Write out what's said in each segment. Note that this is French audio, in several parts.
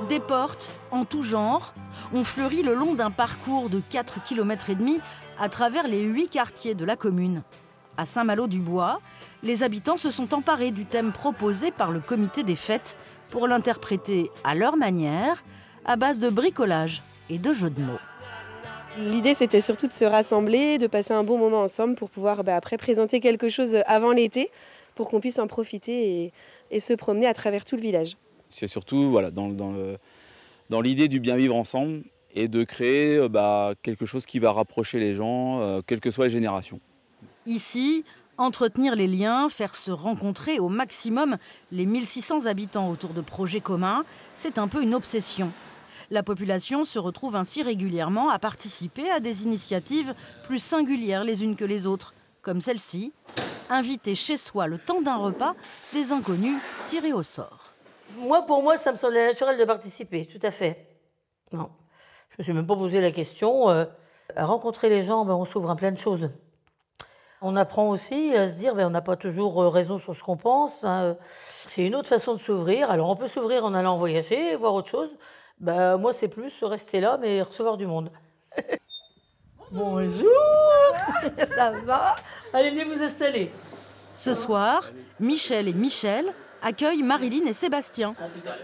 Des portes, en tout genre, ont fleuri le long d'un parcours de 4,5 km à travers les 8 quartiers de la commune. À Saint-Malo-du-Bois, les habitants se sont emparés du thème proposé par le comité des fêtes pour l'interpréter à leur manière, à base de bricolage et de jeux de mots. L'idée, c'était surtout de se rassembler, de passer un bon moment ensemble pour pouvoir après présenter quelque chose avant l'été, pour qu'on puisse en profiter et se promener à travers tout le village. C'est surtout voilà, dans l'idée du bien vivre ensemble et de créer quelque chose qui va rapprocher les gens, quelles que soient les générations. Ici, entretenir les liens, faire se rencontrer au maximum les 1600 habitants autour de projets communs, c'est un peu une obsession. La population se retrouve ainsi régulièrement à participer à des initiatives plus singulières les unes que les autres, comme celle-ci, inviter chez soi le temps d'un repas des inconnus tirés au sort. Pour moi, ça me semblait naturel de participer, tout à fait. Non, je me suis même pas posé la question. À rencontrer les gens, on s'ouvre à plein de choses. On apprend aussi à se dire, on n'a pas toujours raison sur ce qu'on pense. C'est une autre façon de s'ouvrir. Alors, on peut s'ouvrir en allant voyager, voir autre chose. Moi, c'est plus rester là, mais recevoir du monde. Bonjour. Ça va? Allez, venez vous installer. Ce soir, Michel et Michel accueillent Marilyn et Sébastien.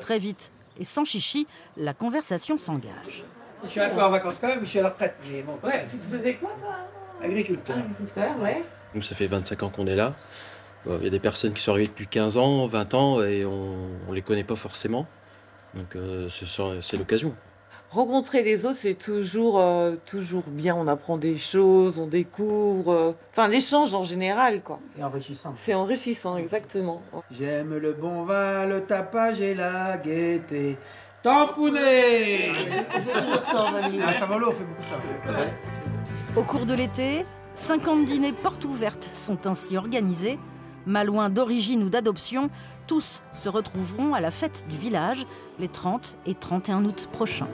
Très vite et sans chichi, la conversation s'engage. Je suis un peu en vacances quand même, je suis à la retraite. Mais bon. Ouais, tu faisais quoi, toi? Agriculteur. Agriculteur, ouais. Nous, ça fait 25 ans qu'on est là. Il y a des personnes qui sont arrivées depuis 15 ans, 20 ans, et on ne les connaît pas forcément. Donc c'est l'occasion. Rencontrer les autres, c'est toujours bien. On apprend des choses, on découvre. L'échange en général, quoi. C'est enrichissant. C'est enrichissant, exactement. J'aime le bon vin, le tapage et la gaieté. Tamponné. On fait toujours ça en famille. À Saint-Malo, on fait beaucoup ça. Ouais. Au cours de l'été, 50 dîners portes ouvertes sont ainsi organisés. Malouins d'origine ou d'adoption, tous se retrouveront à la fête du village les 30 et 31 août prochains.